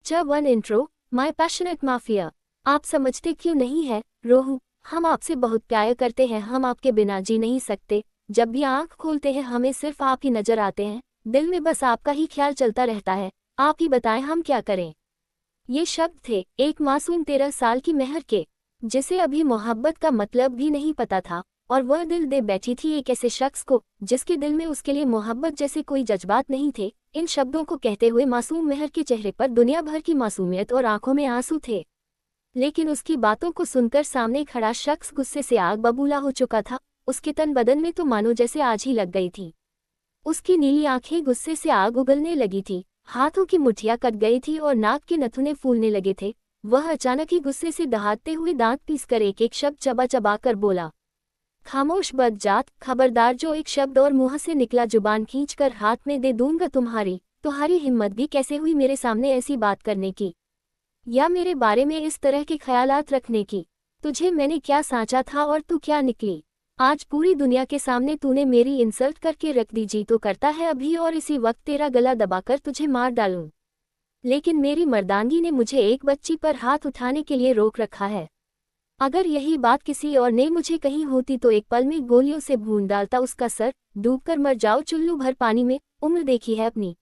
One intro, my passionate mafia. आप समझते क्यों नहीं है रोहू, हम आपसे बहुत प्यार करते हैं, हम आपके बिना जी नहीं सकते। जब भी आंख खोलते हैं हमें सिर्फ आप ही नजर आते हैं, दिल में बस आपका ही ख्याल चलता रहता है। आप ही बताएं हम क्या करें। ये शब्द थे एक मासूम 13 साल की मेहर के, जिसे अभी मोहब्बत का मतलब भी नहीं पता था, और वह दिल दे बैठी थी एक ऐसे शख्स को जिसके दिल में उसके लिए मोहब्बत जैसे कोई जज्बात नहीं थे। इन शब्दों को कहते हुए मासूम मेहर के चेहरे पर दुनिया भर की मासूमियत और आंखों में आंसू थे। लेकिन उसकी बातों को सुनकर सामने खड़ा शख्स गुस्से से आग बबूला हो चुका था। उसके तन बदन में तो मानो जैसे आज ही लग गई थी। उसकी नीली आंखें गुस्से से आग उगलने लगी थी, हाथों की मुठ्ठियां कट गई थी और नाक के नथुने फूलने लगे थे। वह अचानक ही गुस्से से दहाड़ते हुए दांत पीसकर एक एक शब्द चबा चबा कर बोला, खामोश बदजात, खबरदार जो एक शब्द और मुंह से निकला जुबान खींचकर हाथ में दे दूंगा तुम्हारी हिम्मत भी कैसे हुई मेरे सामने ऐसी बात करने की, या मेरे बारे में इस तरह के ख्यालात रखने की। तुझे मैंने क्या साँचा था और तू क्या निकली। आज पूरी दुनिया के सामने तूने मेरी इंसल्ट करके रख दी। जी तो करता है अभी और इसी वक्त तेरा गला दबाकर तुझे मार डालूं, लेकिन मेरी मर्दानगी ने मुझे एक बच्ची पर हाथ उठाने के लिए रोक रखा है। अगर यही बात किसी और ने मुझे कही होती तो एक पल में गोलियों से भून डालता उसका सर, डूबकर मर जाओ चुल्लू भर पानी में। उम्र देखी है अपनी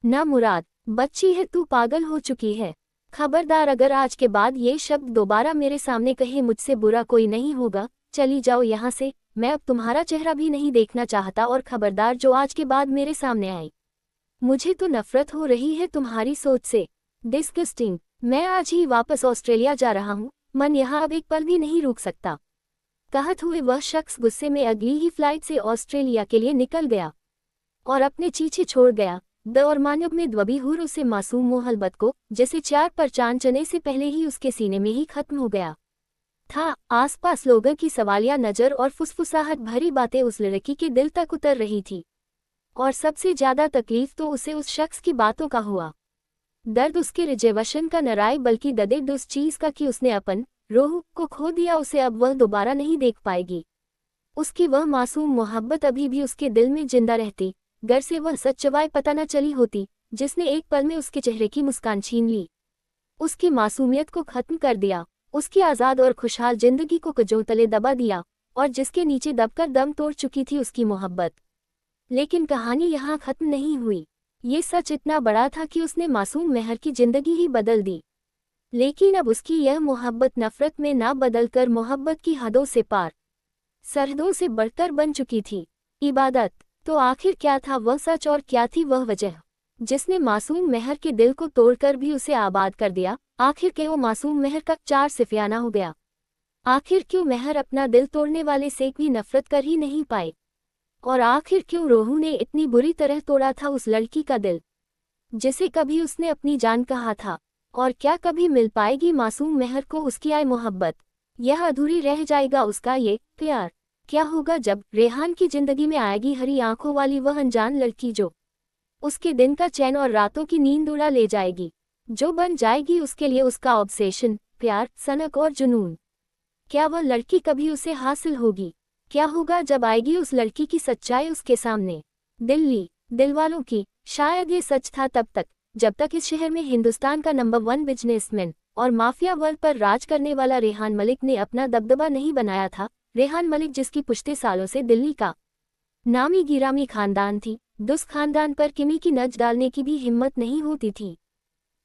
ना मुराद, बच्ची है तू, पागल हो चुकी है। खबरदार अगर आज के बाद ये शब्द दोबारा मेरे सामने कहे, मुझसे बुरा कोई नहीं होगा। चली जाओ यहाँ से, मैं अब तुम्हारा चेहरा भी नहीं देखना चाहता। और खबरदार जो आज के बाद मेरे सामने आई। मुझे तो नफरत हो रही है तुम्हारी सोच से, डिस्गस्टिंग। मैं आज ही वापस ऑस्ट्रेलिया जा रहा हूँ, मन यहाँ अब एक पल भी नहीं रुक सकता। कहत हुए वह शख्स गुस्से में अगली ही फ्लाइट से ऑस्ट्रेलिया के लिए निकल गया और अपने चीछे छोड़ गया द और मानव में द्वबी हुर उसे मासूम मोहब्बत को, जैसे चार पर चांद चने से पहले ही उसके सीने में ही खत्म हो गया था। आसपास लोगों की सवालिया नजर और फुसफुसाहट भरी बातें उस लड़की के दिल तक उतर रही थी, और सबसे ज्यादा तकलीफ तो उसे उस शख्स की बातों का हुआ। दर्द उसके रिजेवशन का न राय बल्कि दर्द उस चीज का कि उसने अपन रोह को खो दिया। उसे अब वह दोबारा नहीं देख पाएगी। उसकी वह मासूम मोहब्बत अभी भी उसके दिल में जिंदा रहती, घर से वह सच्चाई पता न चली होती जिसने एक पल में उसके चेहरे की मुस्कान छीन ली, उसकी मासूमियत को खत्म कर दिया, उसकी आज़ाद और खुशहाल जिंदगी को कजों तले दबा दिया, और जिसके नीचे दबकर दम तोड़ चुकी थी उसकी मोहब्बत। लेकिन कहानी यहाँ खत्म नहीं हुई। ये सच इतना बड़ा था कि उसने मासूम मेहर की जिंदगी ही बदल दी। लेकिन अब उसकी यह मोहब्बत नफरत में ना बदलकर मोहब्बत की हदों से पार, सरहदों से बढ़कर बन चुकी थी। इबादत। तो आखिर क्या था वह सच और क्या थी वह वजह जिसने मासूम मेहर के दिल को तोड़कर भी उसे आबाद कर दिया। आखिर क्यों मासूम मेहर का चार सिफियाना हो गया। आखिर क्यों मेहर अपना दिल तोड़ने वाले से भी नफरत कर ही नहीं पाए। और आखिर क्यों रोहू ने इतनी बुरी तरह तोड़ा था उस लड़की का दिल जिसे कभी उसने अपनी जान कहा था। और क्या कभी मिल पाएगी मासूम मेहर को उसकी आई मोहब्बत, यह अधूरी रह जाएगा उसका ये प्यार। क्या होगा जब रेहान की जिंदगी में आएगी हरी आंखों वाली वह अनजान लड़की जो उसके दिन का चैन और रातों की नींद उड़ा ले जाएगी, जो बन जाएगी उसके लिए उसका ऑब्सेशन, प्यार, सनक और जुनून। क्या वह लड़की कभी उसे हासिल होगी। क्या होगा जब आएगी उस लड़की की सच्चाई उसके सामने। दिल्ली दिलवालों की, शायद ये सच था तब तक जब तक इस शहर में हिंदुस्तान का नंबर 1 बिजनेसमैन और माफिया वर्ल्ड पर राज करने वाला रेहान मलिक ने अपना दबदबा नहीं बनाया था। रेहान मलिक जिसकी पुश्ते सालों से दिल्ली का नामी गिरामी खानदान थी, दुस खानदान पर किमी की नज डालने की भी हिम्मत नहीं होती थी।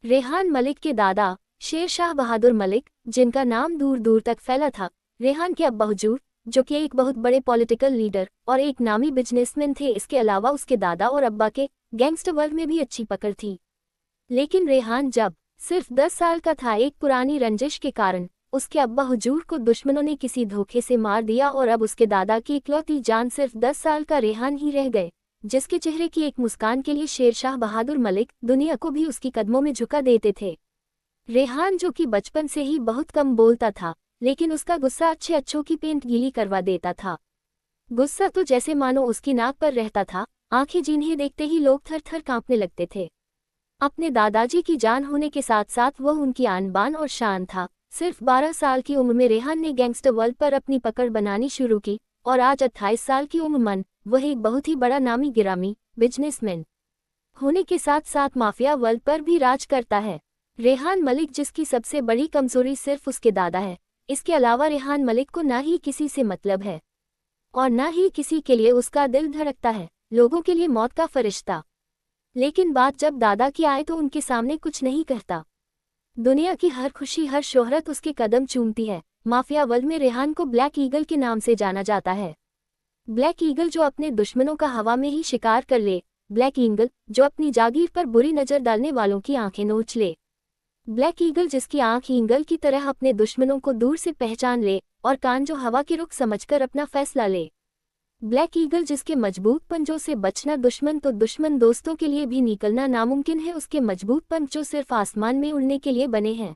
रेहान मलिक के दादा शेर शाह बहादुर मलिक, जिनका नाम दूर दूर तक फैला था। रेहान के अब्बा हुजूर, जो कि एक बहुत बड़े पॉलिटिकल लीडर और एक नामी बिजनेसमैन थे। इसके अलावा उसके दादा और अब्बा के गैंगस्टर वर्ल्ड में भी अच्छी पकड़ थी। लेकिन रेहान जब सिर्फ 10 साल का था, एक पुरानी रंजिश के कारण उसके अब्बा हुजूर को दुश्मनों ने किसी धोखे से मार दिया, और अब उसके दादा की इकलौती जान सिर्फ 10 साल का रेहान ही रह गए, जिसके चेहरे की एक मुस्कान के लिए शेर शाह बहादुर मलिक दुनिया को भी उसकी कदमों में झुका देते थे। रेहान जो कि बचपन से ही बहुत कम बोलता था, लेकिन उसका गुस्सा अच्छे अच्छों की पेंट गीली करवा देता था। गुस्सा तो जैसे मानो उसकी नाक पर रहता था, आंखें जिन्हें देखते ही लोग थर थर कांपने लगते थे। अपने दादाजी की जान होने के साथ साथ वह उनकी आन बान और शान था। सिर्फ 12 साल की उम्र में रेहान ने गैंगस्टर वर्ल्ड पर अपनी पकड़ बनानी शुरू की, और आज 28 साल की उम्र मन वह एक बहुत ही बड़ा नामी गिरामी बिजनेसमैन होने के साथ साथ माफिया वर्ल्ड पर भी राज करता है। रेहान मलिक, जिसकी सबसे बड़ी कमजोरी सिर्फ उसके दादा है। इसके अलावा रेहान मलिक को ना ही किसी से मतलब है और ना ही किसी के लिए उसका दिल धड़कता है, लोगों के लिए मौत का फरिश्ता। लेकिन बात जब दादा की आए तो उनके सामने कुछ नहीं कहता। दुनिया की हर खुशी, हर शोहरत उसके कदम चूमती है। माफिया वर्ल्ड में रेहान को ब्लैक ईगल के नाम से जाना जाता है। ब्लैक ईगल जो अपने दुश्मनों का हवा में ही शिकार कर ले। ब्लैक ईगल जो अपनी जागीर पर बुरी नजर डालने वालों की आंखें नोच ले। ब्लैक ईगल जिसकी आंख ईगल की तरह अपने दुश्मनों को दूर से पहचान ले और कान जो हवा के रुख समझकर अपना फैसला ले। ब्लैक ईगल जिसके मजबूत पंजों से बचना दुश्मन तो दुश्मन दोस्तों के लिए भी निकलना नामुमकिन है। उसके मजबूत पंख जो सिर्फ आसमान में उड़ने के लिए बने हैं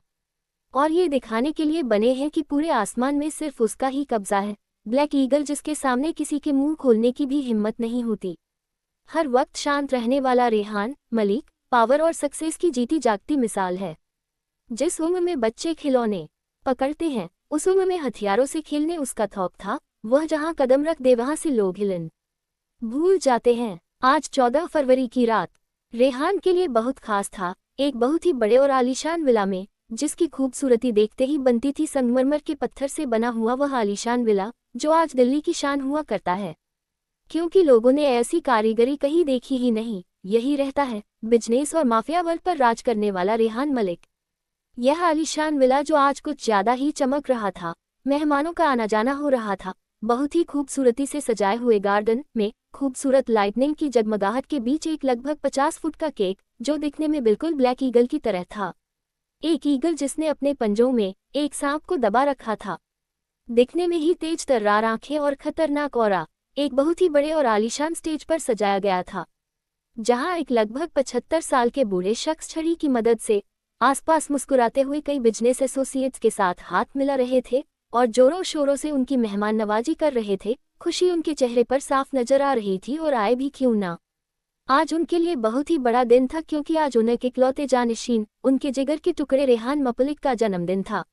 और ये दिखाने के लिए बने हैं कि पूरे आसमान में सिर्फ उसका ही कब्जा है। ब्लैक ईगल जिसके सामने किसी के मुंह खोलने की भी हिम्मत नहीं होती। हर वक्त शांत रहने वाला रेहान मलिक पावर और सक्सेस की जीती जागती मिसाल है। जिस उम्र में बच्चे खिलौने पकड़ते हैं, उस उम्र में हथियारों से खेलने उसका थौक था। वह जहां कदम रख दे वहां से लोग हिलन भूल जाते हैं। आज 14 फरवरी की रात रेहान के लिए बहुत खास था। एक बहुत ही बड़े और आलीशान विला में, जिसकी खूबसूरती देखते ही बनती थी संगमरमर के पत्थर से बना हुआ वह आलीशान विला जो आज दिल्ली की शान हुआ करता है, क्योंकि लोगों ने ऐसी कारीगरी कहीं देखी ही नहीं। यही रहता है बिजनेस और माफिया वर्ल्ड पर राज करने वाला रेहान मलिक। यह आलीशान विला जो आज कुछ ज्यादा ही चमक रहा था। मेहमानों का आना जाना हो रहा था। बहुत ही खूबसूरती से सजाए हुए गार्डन में खूबसूरत लाइटनिंग की जगमगाहट के बीच एक लगभग 50 फुट का केक जो दिखने में बिल्कुल ब्लैक ईगल की तरह था। एक ईगल जिसने अपने पंजों में एक सांप को दबा रखा था। दिखने में ही तेज तर्रार आंखें और खतरनाक औरा एक बहुत ही बड़े और आलीशान स्टेज पर सजाया गया था, जहां एक लगभग 75 साल के बूढ़े शख्स छड़ी की मदद से आसपास मुस्कुराते हुए कई बिजनेस एसोसिएट्स के साथ हाथ मिला रहे थे और जोरों शोरों से उनकी मेहमान नवाजी कर रहे थे। खुशी उनके चेहरे पर साफ नजर आ रही थी और आए भी क्यों ना। आज उनके लिए बहुत ही बड़ा दिन था, क्योंकि आज उन्हें इकलौते जानिशीन उनके जिगर के टुकड़े रेहान मलिक का जन्मदिन था।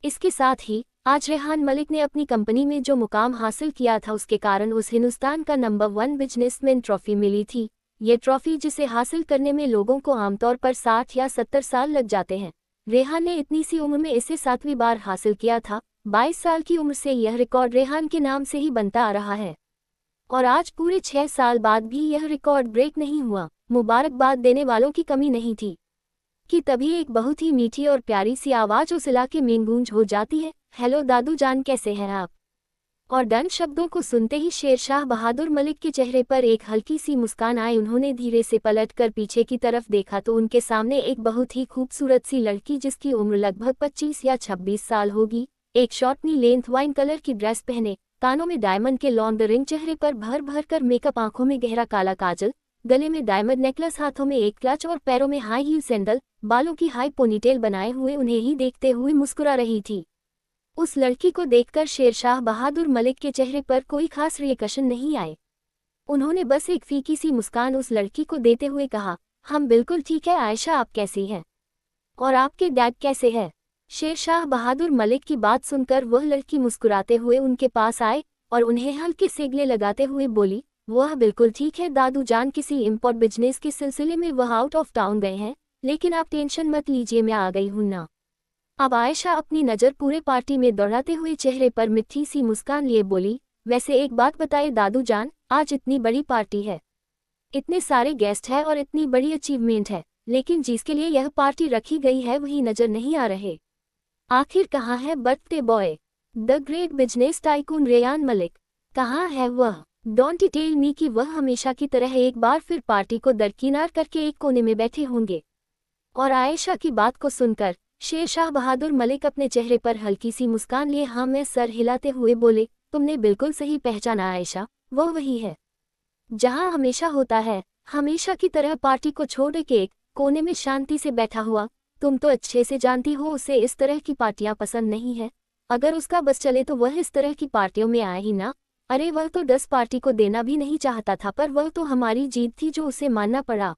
इसके साथ ही आज रेहान मलिक ने अपनी कंपनी में जो मुकाम हासिल किया था उसके कारण उस हिंदुस्तान का नंबर 1 बिजनेसमैन ट्रॉफी मिली थी। ये ट्रॉफी जिसे हासिल करने में लोगों को आमतौर पर 60 या 70 साल लग जाते हैं, रेहान ने इतनी सी उम्र में इसे 7वीं बार हासिल किया था। 22 साल की उम्र से यह रिकॉर्ड रेहान के नाम से ही बनता आ रहा है और आज पूरे 6 साल बाद भी यह रिकॉर्ड ब्रेक नहीं हुआ। मुबारकबाद देने वालों की कमी नहीं थी कि तभी एक बहुत ही मीठी और प्यारी सी आवाज उस इलाके में गूंज हो जाती है, हेलो दादू जान, कैसे हैं आप। और डन शब्दों को सुनते ही शेरशाह बहादुर मलिक के चेहरे पर एक हल्की सी मुस्कान आई। उन्होंने धीरे से पलटकर पीछे की तरफ देखा तो उनके सामने एक बहुत ही खूबसूरत सी लड़की, जिसकी उम्र लगभग 25 या 26 साल होगी, एक शॉर्टनी लेंथ वाइन कलर की ड्रेस पहने, कानों में डायमंड के लॉन्ग रिंग, चेहरे पर भर भर कर मेकअप, आंखों में गहरा काला काजल, गले में डायमंड नेकलेस, हाथों में एक क्लच और पैरों में हाई हील सैंडल, बालों की हाई पोनीटेल बनाए हुए उन्हें ही देखते हुए मुस्कुरा रही थी। उस लड़की को देखकर शेरशाह बहादुर मलिक के चेहरे पर कोई खास रिएक्शन नहीं आए। उन्होंने बस एक फीकी सी मुस्कान उस लड़की को देते हुए कहा, हम बिल्कुल ठीक है आयशा, आप कैसी हैं और आपके डैड कैसे हैं। शेरशाह बहादुर मलिक की बात सुनकर वह लड़की मुस्कुराते हुए उनके पास आए और उन्हें हल्के से गले लगाते हुए बोली, वह बिल्कुल ठीक है दादू जान, किसी इम्पोर्ट बिजनेस के सिलसिले में वह आउट ऑफ टाउन गए हैं, लेकिन आप टेंशन मत लीजिए, मैं आ गई हूं ना। अब आयशा अपनी नज़र पूरे पार्टी में दौड़ाते हुए चेहरे पर मिठी सी मुस्कान लिए बोली, वैसे एक बात बताए दादू जान, आज इतनी बड़ी पार्टी है, इतने सारे गेस्ट हैं और इतनी बड़ी अचीवमेंट है, लेकिन जिसके लिए यह पार्टी रखी गई है वही नज़र नहीं आ रहे। आखिर कहाँ है birthday boy, the great business tycoon Rehan Malik, कहाँ है वह। डोंट टेल मी कि वह हमेशा की तरह एक बार फिर पार्टी को दरकिनार करके एक कोने में बैठे होंगे। और आयशा की बात को सुनकर शेरशाह बहादुर मलिक अपने चेहरे पर हल्की सी मुस्कान लिए हाँ में सर हिलाते हुए बोले, तुमने बिल्कुल सही पहचाना आयशा, वह वही है जहां हमेशा होता है, हमेशा की तरह पार्टी को छोड़ के एक कोने में शांति से बैठा हुआ। तुम तो अच्छे से जानती हो उसे इस तरह की पार्टियां पसंद नहीं है, अगर उसका बस चले तो वह इस तरह की पार्टियों में आए ही ना। अरे वह तो 10 पार्टी को देना भी नहीं चाहता था, पर वह तो हमारी जीत थी जो उसे मानना पड़ा।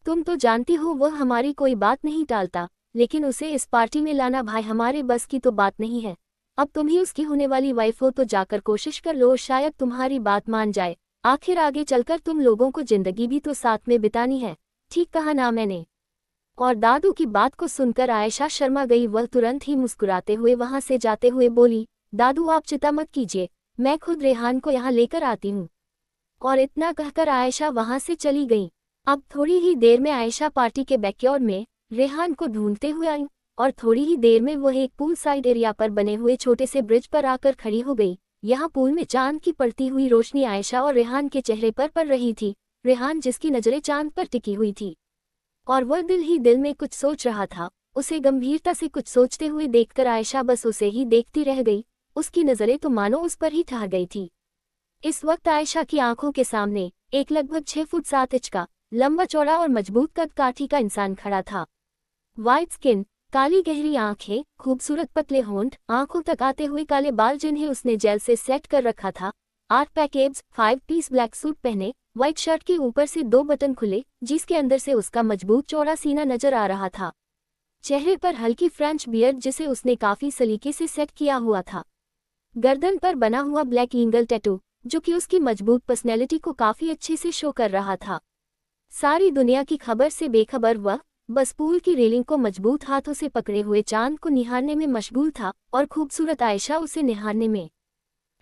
तुम तो जानती हो वह हमारी कोई बात नहीं टालता, लेकिन उसे इस पार्टी में लाना भाई हमारे बस की तो बात नहीं है। अब तुम ही उसकी होने वाली वाइफ हो तो जाकर कोशिश कर लो, शायद तुम्हारी बात मान जाए। आखिर आगे चलकर तुम लोगों को जिंदगी भी तो साथ में बितानी है। ठीक कहा ना मैंने। और दादू की बात को सुनकर आयशा शर्मा गई। वह तुरंत ही मुस्कुराते हुए वहां से जाते हुए बोली, दादू आप चिंता मत कीजिए, मैं खुद रेहान को यहाँ लेकर आती हूँ। और इतना कहकर आयशा वहां से चली गई। अब थोड़ी ही देर में आयशा पार्टी के बैकयार्ड में रेहान को ढूंढते हुए आई और थोड़ी ही देर में वह एक पूल साइड एरिया पर बने हुए छोटे से ब्रिज पर आकर खड़ी हो गई। यहाँ पूल में चांद की पड़ती हुई रोशनी आयशा और रेहान के चेहरे पर पड़ रही थी। रेहान जिसकी नजरें चांद पर टिकी हुई थी और वह दिल ही दिल में कुछ सोच रहा था। उसे गंभीरता से कुछ सोचते हुए देखकर आयशा बस उसे ही देखती रह गई। उसकी नजरें तो मानो उस पर ही ठहर गई थी। इस वक्त आयशा की आंखों के सामने एक लगभग 6 फुट 7 इंच का लंबा चौड़ा और मजबूत कद काठी का इंसान खड़ा था। वाइट स्किन, काली गहरी आंखें, खूबसूरत पतले होंठ, आंखों तक आते हुए काले बाल जिन्हें उसने जेल से सेट कर रखा था, 8 pack abs, 5 piece black suit पहने, व्हाइट शर्ट के ऊपर से 2 बटन खुले जिसके अंदर से उसका मजबूत चौड़ा सीना नजर आ रहा था। चेहरे पर हल्की फ्रेंच बियर्ड जिसे उसने काफी सलीके से सेट किया हुआ था। गर्दन पर बना हुआ ब्लैक ईगल टैटू जो कि उसकी मजबूत पर्सनैलिटी को काफी अच्छे से शो कर रहा था। सारी दुनिया की खबर से बेखबर वह बस पूल की रेलिंग को मजबूत हाथों से पकड़े हुए चांद को निहारने में मशगूल था और खूबसूरत आयशा उसे निहारने में।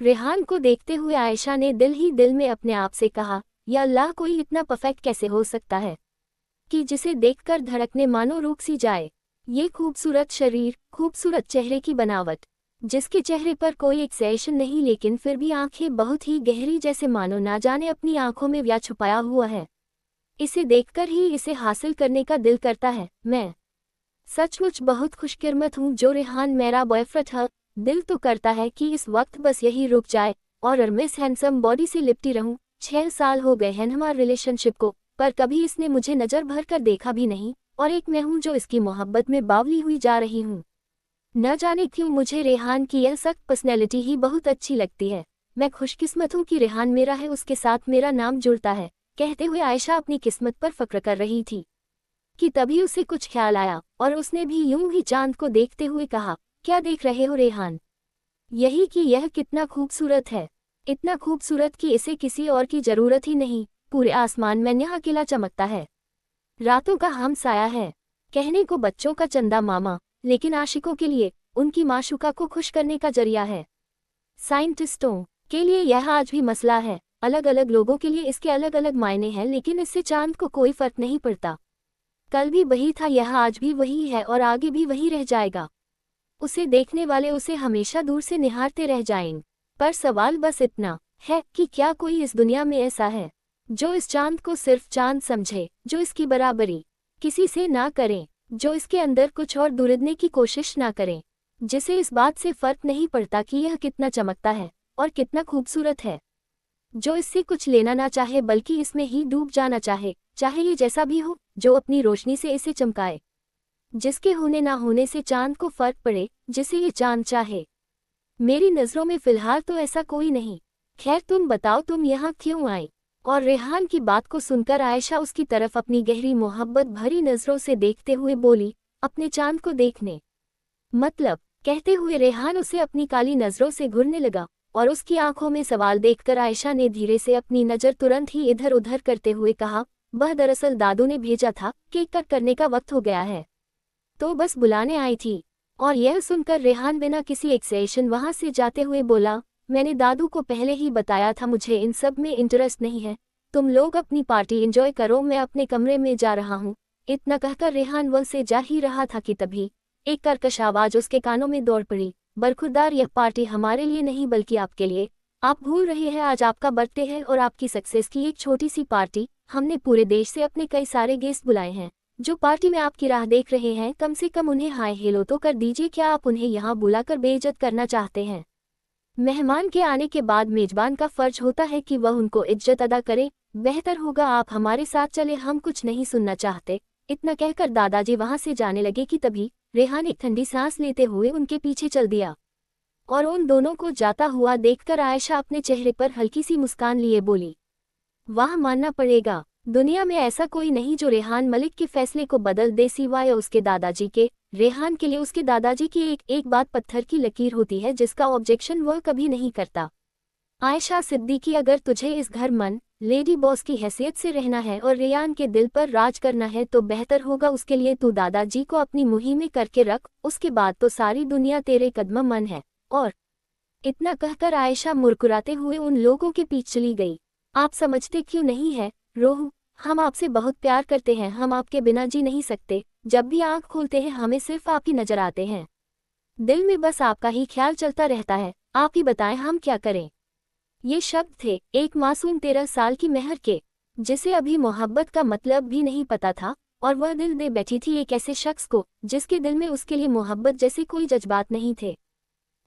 रेहान को देखते हुए आयशा ने दिल ही दिल में अपने आप से कहा, या अल्लाह, कोई इतना परफेक्ट कैसे हो सकता है कि जिसे देखकर धड़कने मानो रुक सी जाए। ये खूबसूरत शरीर, खूबसूरत चेहरे की बनावट, जिसके चेहरे पर कोई एक्सप्रेशन नहीं लेकिन फिर भी आंखें बहुत ही गहरी जैसे मानो ना जाने अपनी आंखों में क्या छुपाया हुआ है। इसे देखकर ही इसे हासिल करने का दिल करता है। मैं सचमुच बहुत खुशकिस्मत हूँ जो रेहान मेरा बॉयफ्रेंड है। दिल तो करता है कि इस वक्त बस यही रुक जाए और मिस हैंडसम बॉडी से लिपटी रहूं। 6 साल हो गए हैं हमारे रिलेशनशिप को, पर कभी इसने मुझे नजर भर कर देखा भी नहीं और एक मैं हूँ जो इसकी मोहब्बत में बावली हुई जा रही हूँ। न जाने क्यों मुझे रेहान की यह सख्त पर्सनैलिटी ही बहुत अच्छी लगती है। मैं खुशकिस्मत हूँ कि रेहान मेरा है, उसके साथ मेरा नाम जुड़ता है। कहते हुए आयशा अपनी किस्मत पर फक्र कर रही थी कि तभी उसे कुछ ख्याल आया और उसने भी यूं ही चांद को देखते हुए कहा, क्या देख रहे हो रेहान? यही कि यह कितना खूबसूरत है, इतना खूबसूरत कि इसे किसी और की जरूरत ही नहीं। पूरे आसमान में यहाँ अकेला चमकता है, रातों का हमसाया है। कहने को बच्चों का चंदा मामा, लेकिन आशिकों के लिए उनकी माशूका को खुश करने का जरिया है। साइंटिस्टों के लिए यह आज भी मसला है। अलग अलग लोगों के लिए इसके अलग अलग मायने हैं, लेकिन इससे चांद को कोई फर्क नहीं पड़ता। कल भी वही था, यह आज भी वही है और आगे भी वही रह जाएगा। उसे देखने वाले उसे हमेशा दूर से निहारते रह जाएंगे। पर सवाल बस इतना है कि क्या कोई इस दुनिया में ऐसा है जो इस चांद को सिर्फ चांद समझे, जो इसकी बराबरी किसी से ना करें, जो इसके अंदर कुछ और ढूंढने की कोशिश ना करें, जिसे इस बात से फर्क नहीं पड़ता कि यह कितना चमकता है और कितना खूबसूरत है, जो इससे कुछ लेना ना चाहे बल्कि इसमें ही डूब जाना चाहे, चाहे ये जैसा भी हो, जो अपनी रोशनी से इसे चमकाए, जिसके होने ना होने से चांद को फर्क पड़े, जिसे ये चांद चाहे। मेरी नज़रों में फिलहाल तो ऐसा कोई नहीं। खैर तुम बताओ, तुम यहाँ क्यों आई? और रेहान की बात को सुनकर आयशा उसकी तरफ अपनी गहरी मोहब्बत भरी नज़रों से देखते हुए बोली, अपने चांद को देखने? मतलब? कहते हुए रेहान उसे अपनी काली नज़रों से घूरने लगा और उसकी आंखों में सवाल देखकर आयशा ने धीरे से अपनी नज़र तुरंत ही इधर उधर करते हुए कहा, वह दरअसल दादू ने भेजा था, केक कट करने का वक्त हो गया है, तो बस बुलाने आई थी। और यह सुनकर रेहान बिना किसी एक्सेशन वहां से जाते हुए बोला, मैंने दादू को पहले ही बताया था मुझे इन सब में इंटरेस्ट नहीं है, तुम लोग अपनी पार्टी एंजॉय करो, मैं अपने कमरे में जा रहा हूँ। इतना कहकर रेहान वल से जा ही रहा था कि तभी एक कर्कश आवाज उसके कानों में दौड़ पड़ी, बरखुरदार, यह पार्टी हमारे लिए नहीं बल्कि आपके लिए। आप भूल रहे हैं आज आपका बर्थडे है और आपकी सक्सेस की एक छोटी सी पार्टी। हमने पूरे देश से अपने कई सारे गेस्ट बुलाए हैं जो पार्टी में आपकी राह देख रहे हैं, कम से कम उन्हें हाय हेलो तो कर दीजिए। क्या आप उन्हें यहाँ बुलाकर बेइज्जत करना चाहते हैं? मेहमान के आने के बाद मेजबान का फर्ज होता है कि वह उनको इज्जत अदा करे। बेहतर होगा आप हमारे साथ चले, हम कुछ नहीं सुनना चाहते। इतना कहकर दादाजी वहां से जाने लगे कि तभी रेहान एक ठंडी सांस लेते हुए उनके पीछे चल दिया और उन दोनों को जाता हुआ देखकर आयशा अपने चेहरे पर हल्की सी मुस्कान लिए बोली, वाह, मानना पड़ेगा, दुनिया में ऐसा कोई नहीं जो रेहान मलिक के फैसले को बदल दे सिवाय उसके दादाजी के। रेहान के लिए उसके दादाजी की एक एक बात पत्थर की लकीर होती है जिसका ऑब्जेक्शन वह कभी नहीं करता। आयशा सिद्दीकी, अगर तुझे इस घर मन लेडी बॉस की हैसियत से रहना है और रेयान के दिल पर राज करना है तो बेहतर होगा उसके लिए तू दादाजी को अपनी मुहिम में करके रख, उसके बाद तो सारी दुनिया तेरे कदम मन है। और इतना कहकर आयशा मुस्कुराते हुए उन लोगों के पीछे चली गई। आप समझते क्यों नहीं है रोहू, हम आपसे बहुत प्यार करते हैं, हम आपके बिना जी नहीं सकते, जब भी आंख खोलते हैं हमें सिर्फ आप ही नजर आते हैं, दिल में बस आपका ही ख्याल चलता रहता है, आप ही बताएं हम क्या करें। ये शब्द थे एक मासूम 13 साल की महर के, जिसे अभी मोहब्बत का मतलब भी नहीं पता था, और वह दिल दे बैठी थी एक ऐसे शख्स को जिसके दिल में उसके लिए मोहब्बत जैसे कोई जज्बात नहीं थे।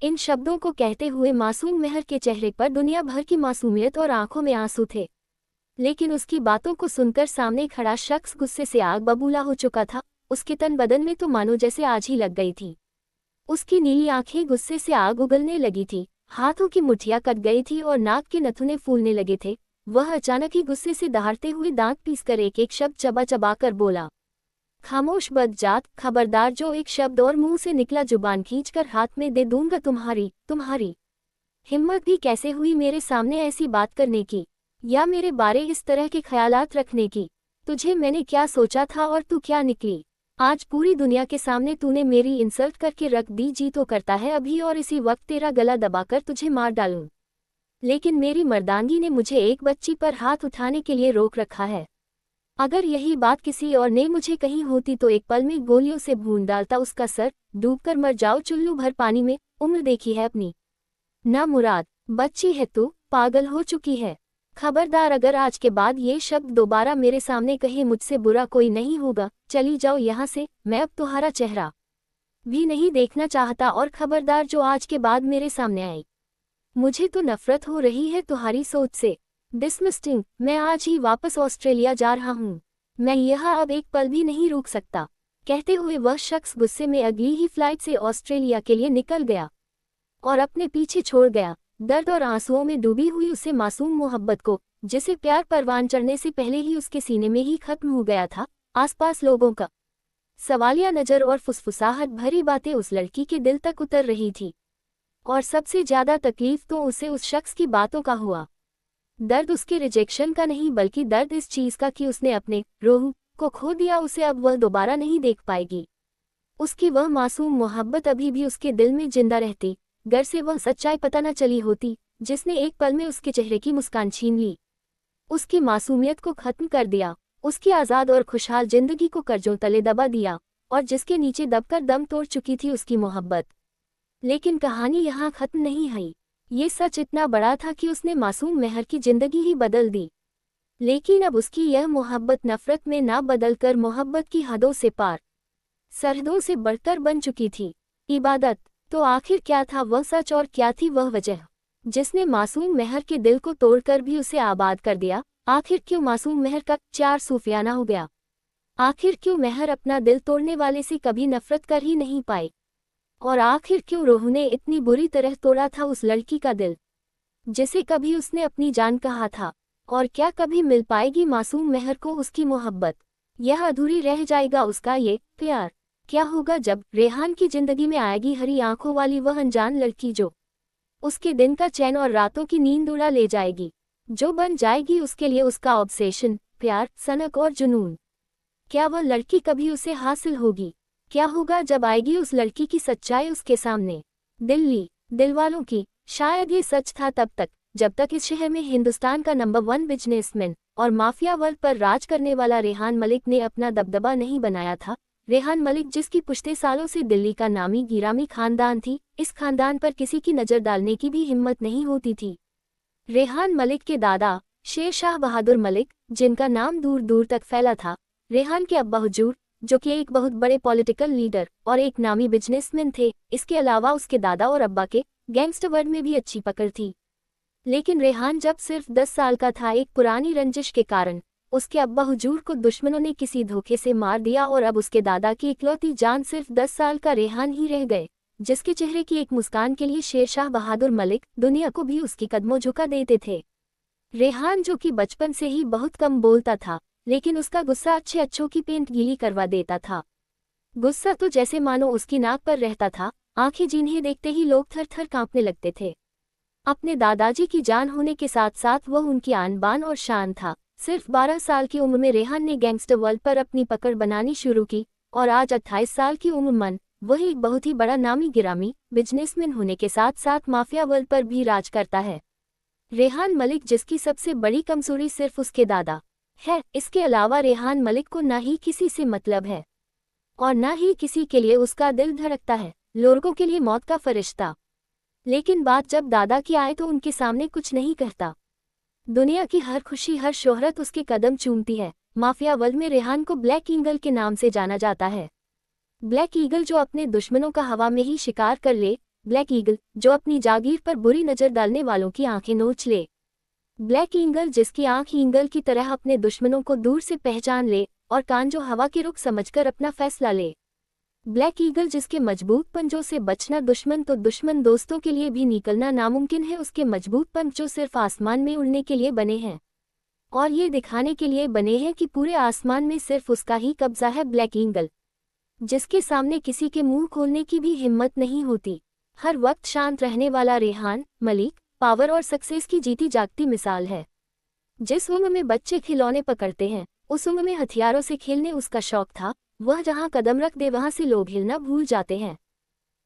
इन शब्दों को कहते हुए मासूम महर के चेहरे पर दुनिया भर की मासूमियत और आंखों में आंसू थे, लेकिन उसकी बातों को सुनकर सामने खड़ा शख्स गुस्से से आग बबूला हो चुका था। उसके तन बदन में तो मानो जैसे आज ही लग गई थी। उसकी नीली आंखें गुस्से से आग उगलने लगी थी, हाथों की मुठ्ठियां कट गई थी और नाक के नथुने फूलने लगे थे। वह अचानक ही गुस्से से दहाड़ते हुए दांत पीसकर एक एक शब्द चबा चबा कर बोला, खामोश बदजात, खबरदार, जो एक शब्द और मुंह से निकला जुबान खींचकर हाथ में दे दूंगा। तुम्हारी हिम्मत भी कैसे हुई मेरे सामने ऐसी बात करने की, या मेरे बारे इस तरह के ख्यालात रखने की। तुझे मैंने क्या सोचा था और तू क्या निकली। आज पूरी दुनिया के सामने तूने मेरी इंसल्ट करके रख दी। जी तो करता है अभी और इसी वक्त तेरा गला दबाकर तुझे मार डालूं, लेकिन मेरी मर्दानगी ने मुझे एक बच्ची पर हाथ उठाने के लिए रोक रखा है। अगर यही बात किसी और ने मुझे कही होती तो एक पल में गोलियों से भून डालता उसका सर, डूबकर मर जाओ चुल्लू भर पानी में। उम्र देखी है अपनी ना मुराद, बच्ची है तू, पागल हो चुकी है। खबरदार, अगर आज के बाद ये शब्द दोबारा मेरे सामने कहे मुझसे बुरा कोई नहीं होगा। चली जाओ यहाँ से, मैं अब तुम्हारा चेहरा भी नहीं देखना चाहता, और खबरदार जो आज के बाद मेरे सामने आई। मुझे तो नफरत हो रही है तुम्हारी सोच से। डिसमिस्टिंग, मैं आज ही वापस ऑस्ट्रेलिया जा रहा हूँ, मैं यहाँ अब एक पल भी नहीं रुक सकता। कहते हुए वह शख्स गुस्से में अगली ही फ्लाइट से ऑस्ट्रेलिया के लिए निकल गया और अपने पीछे छोड़ गया दर्द और आंसुओं में डूबी हुई उसे मासूम मोहब्बत को, जिसे प्यार परवान चढ़ने से पहले ही उसके सीने में ही खत्म हो गया था। आसपास लोगों का सवालिया नजर और फुसफुसाहट भरी बातें उस लड़की के दिल तक उतर रही थी, और सबसे ज्यादा तकलीफ तो उसे उस शख्स की बातों का हुआ। दर्द उसके रिजेक्शन का नहीं, बल्कि दर्द इस चीज का कि उसने अपने रोह को खो दिया। उसे अब वह दोबारा नहीं देख पाएगी। उसकी वह मासूम मोहब्बत अभी भी उसके दिल में जिंदा रहती, घर से वह सच्चाई पता न चली होती जिसने एक पल में उसके चेहरे की मुस्कान छीन ली, उसकी मासूमियत को खत्म कर दिया, उसकी आज़ाद और खुशहाल जिंदगी को कर्जों तले दबा दिया, और जिसके नीचे दबकर दम तोड़ चुकी थी उसकी मोहब्बत। लेकिन कहानी यहाँ खत्म नहीं हुई। ये सच इतना बड़ा था कि उसने मासूम महर की जिंदगी ही बदल दी, लेकिन अब उसकी यह मोहब्बत नफरत में ना बदलकर मोहब्बत की हदों से पार, सरहदों से बढ़कर बन चुकी थी। इबादत। तो आखिर क्या था वह सच और क्या थी वह वजह जिसने मासूम महर के दिल को तोड़कर भी उसे आबाद कर दिया। आखिर क्यों मासूम महर का चार सूफियाना हो गया। आखिर क्यों महर अपना दिल तोड़ने वाले से कभी नफरत कर ही नहीं पाई। और आखिर क्यों रोह ने इतनी बुरी तरह तोड़ा था उस लड़की का दिल जिसे कभी उसने अपनी जान कहा था। और क्या कभी मिल पाएगी मासूम महर को उसकी मोहब्बत, यह अधूरी रह जाएगा उसका ये प्यार। क्या होगा जब रेहान की जिंदगी में आएगी हरी आंखों वाली वह अनजान लड़की जो उसके दिन का चैन और रातों की नींद उड़ा ले जाएगी, जो बन जाएगी उसके लिए उसका ऑब्सेशन, प्यार, सनक और जुनून। क्या वह लड़की कभी उसे हासिल होगी। क्या होगा जब आएगी उस लड़की की सच्चाई उसके सामने। दिल्ली दिलवालों की, शायद ये सच था तब तक जब तक इस शहर में हिंदुस्तान का नंबर 1 बिजनेसमैन और माफिया वर्ग पर राज करने वाला रेहान मलिक ने अपना दबदबा नहीं बनाया था। रेहान मलिक जिसकी पुश्ते सालों से दिल्ली का नामी गिरामी खानदान थी, इस खानदान पर किसी की नज़र डालने की भी हिम्मत नहीं होती थी। रेहान मलिक के दादा शेर शाह बहादुर मलिक, जिनका नाम दूर दूर तक फैला था, रेहान के अब्बा हुजूर, जो कि एक बहुत बड़े पॉलिटिकल लीडर और एक नामी बिजनेसमैन थे। इसके अलावा उसके दादा और अब्बा के गैंगस्टर वर्ल्ड में भी अच्छी पकड़ थी। लेकिन रेहान जब सिर्फ 10 साल का था, एक पुरानी रंजिश के कारण उसके अब्बा हुजूर को दुश्मनों ने किसी धोखे से मार दिया, और अब उसके दादा की इकलौती जान सिर्फ 10 साल का रेहान ही रह गए, जिसके चेहरे की एक मुस्कान के लिए शेर शाह बहादुर मलिक दुनिया को भी उसकी कदमों झुका देते थे। रेहान जो कि बचपन से ही बहुत कम बोलता था, लेकिन उसका गुस्सा अच्छे अच्छों की पेंट गीली करवा देता था। गुस्सा तो जैसे मानो उसकी नाक पर रहता था, आंखें जिन्हें देखते ही लोग थर थर कांपने लगते थे। अपने दादाजी की जान होने के साथ साथ वह उनकी आन बान और शान था। सिर्फ 12 साल की उम्र में रेहान ने गैंगस्टर वर्ल्ड पर अपनी पकड़ बनानी शुरू की और आज 28 साल की उम्र में वह एक बहुत ही बड़ा नामी गिरामी बिजनेसमैन होने के साथ साथ माफिया वर्ल्ड पर भी राज करता है। रेहान मलिक, जिसकी सबसे बड़ी कमजोरी सिर्फ उसके दादा है, इसके अलावा रेहान मलिक को ना ही किसी से मतलब है और ना ही किसी के लिए उसका दिल धड़कता है, लोगों के लिए मौत का फरिश्ता। लेकिन बात जब दादा की आए तो उनके सामने कुछ नहीं कहता। दुनिया की हर खुशी हर शोहरत उसके कदम चूमती है। माफिया वर्ल्ड में रेहान को ब्लैक ईगल के नाम से जाना जाता है। ब्लैक ईगल जो अपने दुश्मनों का हवा में ही शिकार कर ले, ब्लैक ईगल जो अपनी जागीर पर बुरी नज़र डालने वालों की आंखें नोच ले, ब्लैक ईगल जिसकी आंख ईगल की तरह अपने दुश्मनों को दूर से पहचान ले और कान जो हवा के रुख समझकर अपना फैसला ले, ब्लैक ईगल जिसके मजबूत पंजों से बचना दुश्मन तो दुश्मन दोस्तों के लिए भी निकलना नामुमकिन है। उसके मजबूत पंख जो सिर्फ आसमान में उड़ने के लिए बने हैं और ये दिखाने के लिए बने हैं कि पूरे आसमान में सिर्फ उसका ही कब्जा है। ब्लैक ईगल जिसके सामने किसी के मुंह खोलने की भी हिम्मत नहीं होती। हर वक्त शांत रहने वाला रेहान मलिक पावर और सक्सेस की जीती जागती मिसाल है। जिस उम्र में बच्चे खिलौने पकड़ते हैं, उस उम्र में हथियारों से खेलने उसका शौक था। वह जहां कदम रख दे वहां से लोग हिलना भूल जाते हैं।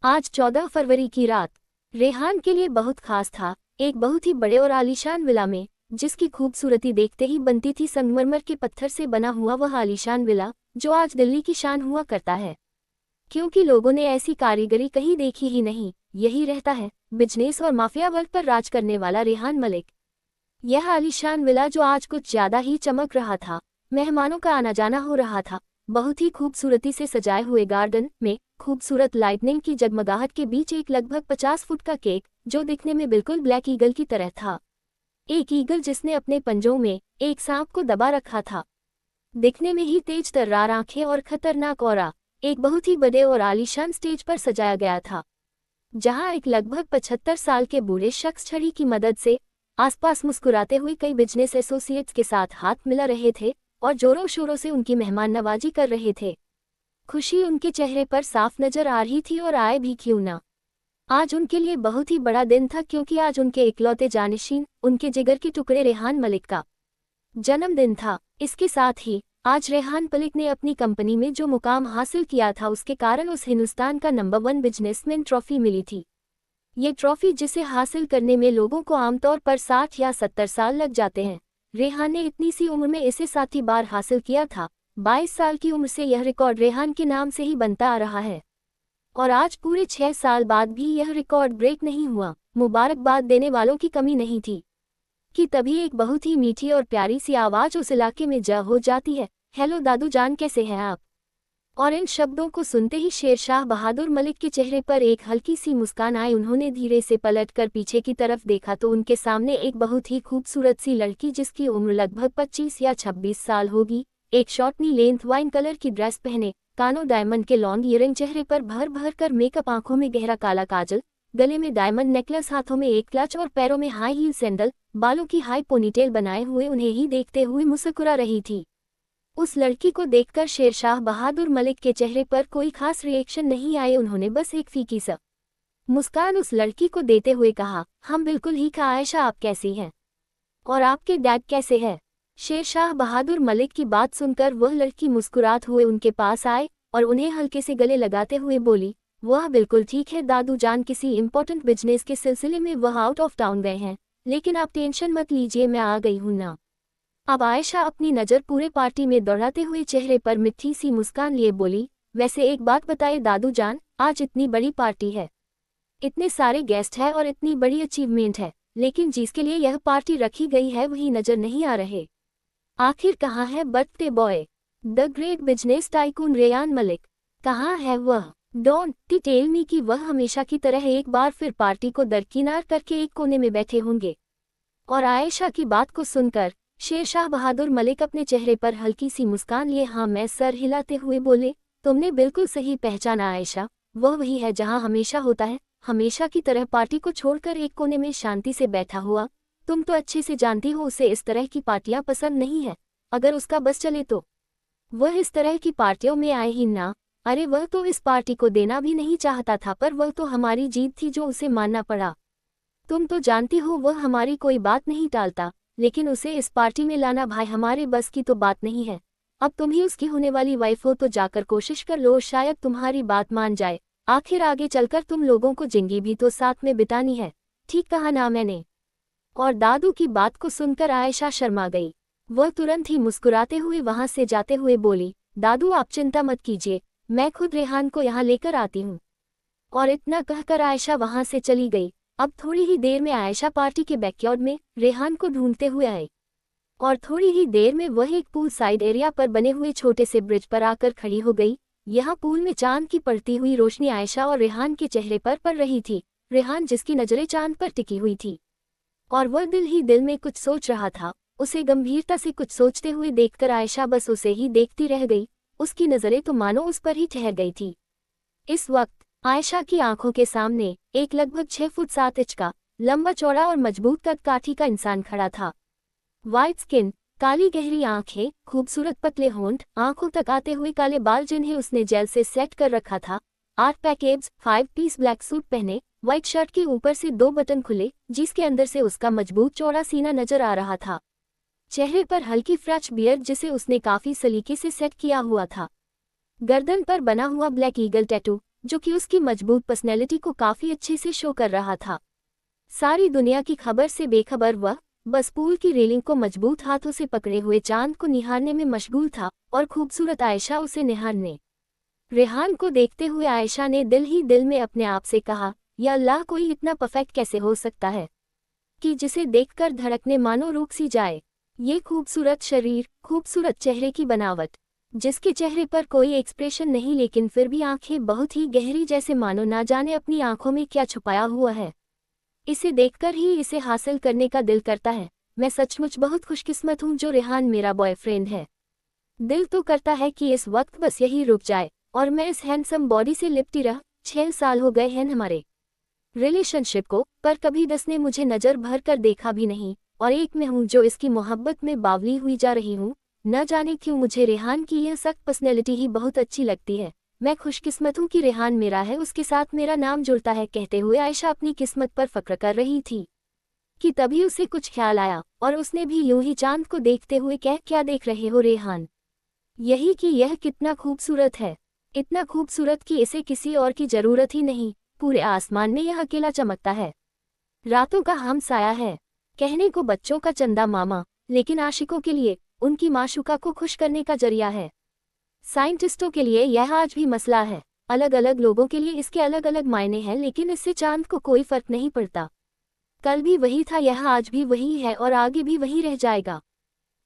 आज 14 फरवरी की रात रेहान के लिए बहुत खास था। एक बहुत ही बड़े और आलीशान विला में, जिसकी खूबसूरती देखते ही बनती थी संगमरमर के पत्थर से बना हुआ वह आलीशान विला जो आज दिल्ली की शान हुआ करता है, क्योंकि लोगों ने ऐसी कारीगरी कहीं देखी ही नहीं। यही रहता है बिजनेस और माफिया वर्ल्ड पर राज करने वाला रेहान मलिक। यह आलीशान विला जो आज कुछ ज्यादा ही चमक रहा था, मेहमानों का आना जाना हो रहा था। बहुत ही खूबसूरती से सजाए हुए गार्डन में खूबसूरत लाइटनिंग की जगमगाहट के बीच एक लगभग 50 फुट का केक जो दिखने में बिल्कुल ब्लैक ईगल की तरह था। एक ईगल जिसने अपने पंजों में एक सांप को दबा रखा था। दिखने में ही तेज तर्रार आंखें और खतरनाक औरा एक बहुत ही बड़े और आलीशान स्टेज पर सजाया गया था, जहां एक लगभग 75 साल के बूढ़े शख्स छड़ी की मदद से आसपास मुस्कुराते हुए कई बिजनेस एसोसिएट्स के साथ हाथ मिला रहे थे और जोरों शोरों से उनकी मेहमान नवाजी कर रहे थे। खुशी उनके चेहरे पर साफ नजर आ रही थी और आए भी क्यों ना। आज उनके लिए बहुत ही बड़ा दिन था, क्योंकि आज उनके इकलौते जानिशीन, उनके जिगर के टुकड़े रेहान मलिक का जन्मदिन था। इसके साथ ही आज रेहान मलिक ने अपनी कंपनी में जो मुकाम हासिल किया था उसके कारण उस हिंदुस्तान का नंबर 1 बिजनेसमैन ट्रॉफी मिली थी। ये ट्रॉफी जिसे हासिल करने में लोगों को आमतौर पर 60 या 70 साल लग जाते हैं, रेहान ने इतनी सी उम्र में इसे 7 बार हासिल किया था। 22 साल की उम्र से यह रिकॉर्ड रेहान के नाम से ही बनता आ रहा है और आज पूरे 6 साल बाद भी यह रिकॉर्ड ब्रेक नहीं हुआ। मुबारकबाद देने वालों की कमी नहीं थी कि तभी एक बहुत ही मीठी और प्यारी सी आवाज़ उस इलाके में जा हो जाती है, हेलो दादू जान, कैसे हैं आप। और इन शब्दों को सुनते ही शेरशाह बहादुर मलिक के चेहरे पर एक हल्की सी मुस्कान आई। उन्होंने धीरे से पलटकर पीछे की तरफ देखा तो उनके सामने एक बहुत ही खूबसूरत सी लड़की, जिसकी उम्र लगभग 25 या 26 साल होगी, एक शॉर्टनी लेंथ वाइन कलर की ड्रेस पहने, कानों डायमंड के लॉन्ग ईयरिंग, चेहरे पर भर भर कर मेकअप, आंखों में गहरा काला काजल, गले में डायमंड नेकलेस, हाथों में एक क्लच और पैरों में हाई हील सैंडल, बालों की हाई पोनीटेल बनाए हुए उन्हें ही देखते हुए मुस्कुरा रही थी। उस लड़की को देखकर शेरशाह बहादुर मलिक के चेहरे पर कोई खास रिएक्शन नहीं आए। उन्होंने बस एक फीकी सा मुस्कान उस लड़की को देते हुए कहा, हम बिल्कुल ही खा, आयशा आप कैसी हैं और आपके डैड कैसे हैं। शेरशाह बहादुर मलिक की बात सुनकर वह लड़की मुस्कुराते हुए उनके पास आए और उन्हें हल्के से गले लगाते हुए बोली, वह बिल्कुल ठीक है दादू जान, किसी इंपॉर्टेंट बिजनेस के सिलसिले में वह आउट ऑफ टाउन गए हैं, लेकिन आप टेंशन मत लीजिए, मैं आ गई हूं ना। अब आयशा अपनी नज़र पूरे पार्टी में दौड़ाते हुए चेहरे पर मिठी सी मुस्कान लिए बोली, वैसे एक बात बताए दादू जान, आज इतनी बड़ी पार्टी है, इतने सारे गेस्ट हैं और इतनी बड़ी अचीवमेंट है, लेकिन जिसके लिए यह पार्टी रखी गई है वही नज़र नहीं आ रहे। आखिर कहाँ है birthday boy, the great business tycoon Rehan Malik, कहाँ है वह। डोंट टेल मी कि वह हमेशा की तरह एक बार फिर पार्टी को दरकिनार करके एक कोने में बैठे होंगे। और आयशा की बात को सुनकर शेरशाह बहादुर मलिक अपने चेहरे पर हल्की सी मुस्कान लिए हाँ मैं सर हिलाते हुए बोले, तुमने बिल्कुल सही पहचाना आयशा, वह वही है जहां हमेशा होता है, हमेशा की तरह पार्टी को छोड़कर एक कोने में शांति से बैठा हुआ। तुम तो अच्छे से जानती हो उसे इस तरह की पार्टियां पसंद नहीं है, अगर उसका बस चले तो वह इस तरह की पार्टियों में आए ही ना। अरे वह तो इस पार्टी को देना भी नहीं चाहता था, पर वह तो हमारी जीत थी जो उसे मानना पड़ा। तुम तो जानती हो वह हमारी कोई बात नहीं टालता, लेकिन उसे इस पार्टी में लाना भाई हमारे बस की तो बात नहीं है। अब तुम ही उसकी होने वाली वाइफ हो तो जाकर कोशिश कर लो, शायद तुम्हारी बात मान जाए। आखिर आगे चलकर तुम लोगों को जिंदगी भी तो साथ में बितानी है। ठीक कहा ना मैंने? और दादू की बात को सुनकर आयशा शर्मा गई। वह तुरंत ही मुस्कुराते हुए वहां से जाते हुए बोली, दादू आप चिंता मत कीजिए, मैं खुद रेहान को यहाँ लेकर आती हूँ। और इतना कहकर आयशा वहां से चली गई। अब थोड़ी ही देर में आयशा पार्टी के बैकयार्ड में रेहान को ढूंढते हुए आई। और थोड़ी ही देर में वह एक पूल साइड एरिया पर बने हुए छोटे से ब्रिज पर आकर खड़ी हो गई। यहाँ पूल में चांद की पड़ती हुई रोशनी आयशा और रेहान के चेहरे पर पड़ रही थी। रेहान जिसकी नजरें चांद पर टिकी हुई थी और वह दिल ही दिल में कुछ सोच रहा था। उसे गंभीरता से कुछ सोचते हुए देखकर आयशा बस उसे ही देखती रह गई। उसकी नजरें तो मानो उस पर ही ठहर गई थी। इस वक्त आयशा की आंखों के सामने एक लगभग 6 फुट 7 इंच का लंबा चौड़ा और मजबूत कद काठी का इंसान खड़ा था। वाइट स्किन, काली गहरी आंखें, खूबसूरत पतले होंठ, आंखों तक आते हुए काले बाल जिन्हें उसने जेल से सेट कर रखा था, 8 pack abs, 5 piece black suit पहने, व्हाइट शर्ट के ऊपर से 2 बटन खुले जिसके अंदर से उसका मजबूत चौड़ा सीना नजर आ रहा था। चेहरे पर हल्की फ्रेश बियर्ड जिसे उसने काफी सलीके से सेट किया हुआ था। गर्दन पर बना हुआ ब्लैक ईगल टैटू जो कि उसकी मजबूत पर्सनैलिटी को काफी अच्छे से शो कर रहा था। सारी दुनिया की खबर से बेखबर वह बस पूल की रेलिंग को मजबूत हाथों से पकड़े हुए चांद को निहारने में मशगूल था और खूबसूरत आयशा उसे निहारने। रेहान को देखते हुए आयशा ने दिल ही दिल में अपने आप से कहा, या अल्लाह, कोई इतना परफेक्ट कैसे हो सकता है कि जिसे देखकर धड़कने मानो रुक सी जाए। ये खूबसूरत शरीर, खूबसूरत चेहरे की बनावट, जिसके चेहरे पर कोई एक्सप्रेशन नहीं लेकिन फिर भी आंखें बहुत ही गहरी जैसे मानो ना जाने अपनी आंखों में क्या छुपाया हुआ है। इसे देखकर ही इसे हासिल करने का दिल करता है। मैं सचमुच बहुत खुशकिस्मत हूँ जो रेहान मेरा बॉयफ्रेंड है। दिल तो करता है कि इस वक्त बस यही रुक जाए और मैं इस हैंडसम बॉडी से लिपटी रह। 6 साल हो गए हैं हमारे रिलेशनशिप को, पर कभी 10 ने मुझे नजर भर कर देखा भी नहीं और एक मैं हूँ जो इसकी मोहब्बत में बावली हुई जा रही हूँ। न जाने क्यों मुझे रेहान की यह सख्त पर्सनैलिटी ही बहुत अच्छी लगती है। मैं खुशकिस्मत हूँ कि रेहान मेरा है, उसके साथ मेरा नाम जुड़ता है। कहते हुए आयशा अपनी किस्मत पर फक्र कर रही थी कि तभी उसे कुछ ख्याल आया और उसने भी यूं ही चांद को देखते हुए कह, क्या देख रहे हो रेहान? यही कि यह कितना खूबसूरत है, इतना खूबसूरत कि इसे किसी और की जरूरत ही नहीं। पूरे आसमान में यह अकेला चमकता है, रातों का हमसाया है। कहने को बच्चों का चंदा मामा, लेकिन आशिकों के लिए उनकी माशूका को खुश करने का जरिया है। साइंटिस्टों के लिए यह आज भी मसला है। अलग अलग लोगों के लिए इसके अलग अलग मायने हैं, लेकिन इससे चांद को कोई फर्क नहीं पड़ता। कल भी वही था, यह आज भी वही है और आगे भी वही रह जाएगा।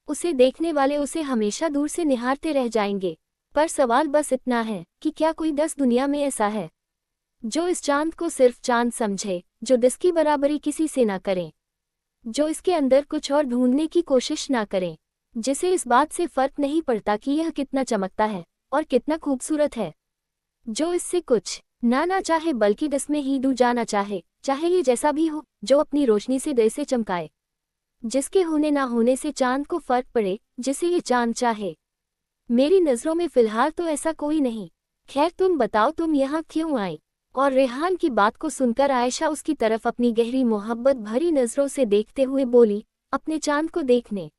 उसे देखने वाले उसे हमेशा दूर से निहारते रह जाएंगे। पर सवाल बस इतना है कि क्या कोई 10 दुनिया में ऐसा है जो इस चांद को सिर्फ चांद समझे, जो जिसकी बराबरी किसी से ना करे, जो इसके अंदर कुछ और ढूंढने की कोशिश ना करे, जिसे इस बात से फर्क नहीं पड़ता कि यह कितना चमकता है और कितना खूबसूरत है, जो इससे कुछ ना चाहे बल्कि दस में ही डूब जाना चाहे, चाहे ये जैसा भी हो, जो अपनी रोशनी से दिल से चमकाए, जिसके होने ना होने से चांद को फर्क पड़े, जिसे ये चांद चाहे। मेरी नज़रों में फिलहाल तो ऐसा कोई नहीं। खैर तुम बताओ, तुम यहाँ क्यों आई? और रेहान की बात को सुनकर आयशा उसकी तरफ अपनी गहरी मोहब्बत भरी नज़रों से देखते हुए बोली, अपने चांद को देखने?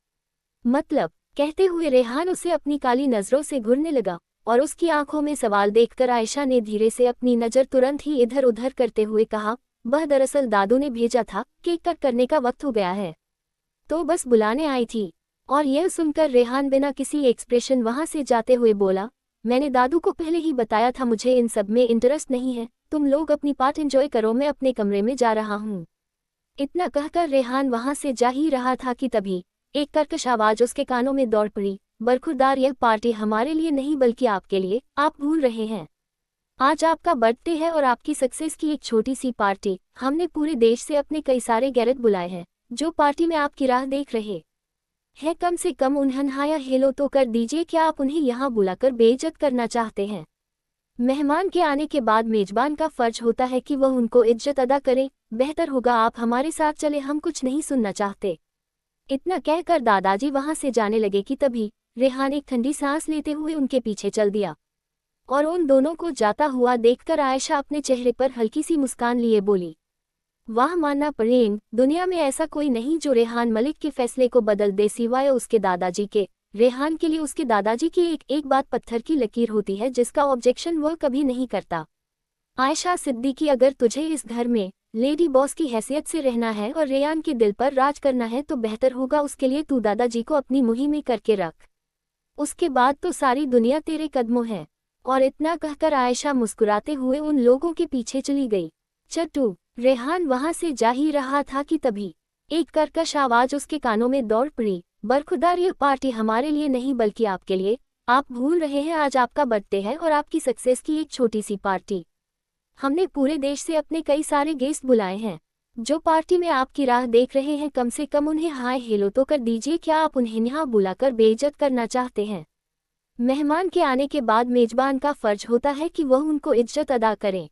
मतलब? कहते हुए रेहान उसे अपनी काली नज़रों से घूरने लगा और उसकी आंखों में सवाल देखकर आयशा ने धीरे से अपनी नज़र तुरंत ही इधर उधर करते हुए कहा, वह दरअसल दादू ने भेजा था, केक कट करने का वक्त हो गया है तो बस बुलाने आई थी। और यह सुनकर रेहान बिना किसी एक्सप्रेशन वहां से जाते हुए बोला, मैंने दादू को पहले ही बताया था मुझे इन सब में इंटरेस्ट नहीं है, तुम लोग अपनी पार्ट एंजॉय करो, मैं अपने कमरे में जा रहा हूँ। इतना कहकर रेहान वहां से जा ही रहा था कि तभी एक कर्कश आवाज उसके कानों में दौड़ पड़ी, बरखुरदार, यह पार्टी हमारे लिए नहीं बल्कि आपके लिए, आप भूल रहे हैं। आज आपका बर्थडे है और आपकी सक्सेस की एक छोटी सी पार्टी। हमने पूरे देश से अपने कई सारे गैरेट बुलाए हैं जो पार्टी में आपकी राह देख रहे हैं। कम से कम उन्हें हाया हेलो तो कर दीजिए। क्या आप उन्हें यहाँ बुलाकर बेइज्जत करना चाहते हैं? मेहमान के आने के बाद मेजबान का फर्ज होता है कि वह उनको इज्जत अदा करे। बेहतर होगा आप हमारे साथ चले, हम कुछ नहीं सुनना चाहते। इतना कहकर दादाजी वहां से जाने लगे कि तभी रेहान एक ठंडी सांस लेते हुए उनके पीछे चल दिया और उन दोनों को जाता हुआ देखकर आयशा अपने चेहरे पर हल्की सी मुस्कान लिए बोली, वाह मानना प्रेम, दुनिया में ऐसा कोई नहीं जो रेहान मलिक के फैसले को बदल दे सिवाय उसके दादाजी के। रेहान के लिए उसके दादाजी की एक एक बात पत्थर की लकीर होती है जिसका ऑब्जेक्शन वह कभी नहीं करता। आयशा सिद्दीकी, अगर तुझे इस घर में लेडी बॉस की हैसियत से रहना है और रेहान के दिल पर राज करना है तो बेहतर होगा उसके लिए तू दादाजी को अपनी मुहिम में करके रख। उसके बाद तो सारी दुनिया तेरे कदमों है। और इतना कहकर आयशा मुस्कुराते हुए उन लोगों के पीछे चली गई। चट्टू, रेहान वहां से जा ही रहा था कि तभी एक कर्कश आवाज उसके कानों में दौड़ पड़ी। बरखुदार, ये पार्टी हमारे लिए नहीं बल्कि आपके लिए। आप भूल रहे हैं आज आपका बर्थडे है और आपकी सक्सेस की एक छोटी सी पार्टी। हमने पूरे देश से अपने कई सारे गेस्ट बुलाए हैं जो पार्टी में आपकी राह देख रहे हैं। कम से कम उन्हें हाय हेलो तो कर दीजिए। क्या आप उन्हें यहाँ बुलाकर बेइज्जत करना चाहते हैं? मेहमान के आने के बाद मेजबान का फर्ज होता है कि वह उनको इज्जत अदा करें।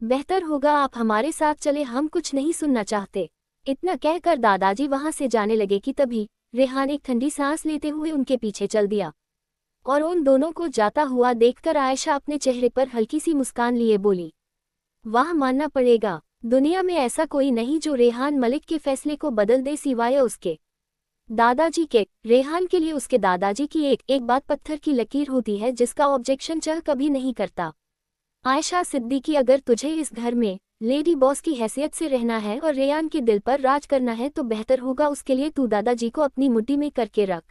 बेहतर होगा आप हमारे साथ चले, हम कुछ नहीं सुनना चाहते। इतना कहकर दादाजी वहां से जाने लगे कि तभी रेहान एक ठंडी सांस लेते हुए उनके पीछे चल दिया। और उन दोनों को जाता हुआ देखकर आयशा अपने चेहरे पर हल्की सी मुस्कान लिए बोली, वाह मानना पड़ेगा, दुनिया में ऐसा कोई नहीं जो रेहान मलिक के फैसले को बदल दे सिवाय उसके दादाजी के। रेहान के लिए उसके दादाजी की एक एक बात पत्थर की लकीर होती है जिसका ऑब्जेक्शन चाह कभी नहीं करता। आयशा सिद्दीकी, अगर तुझे इस घर में लेडी बॉस की हैसियत से रहना है और रेहान के दिल पर राज करना है तो बेहतर होगा उसके लिए तू दादाजी को अपनी मुट्ठी में करके रख।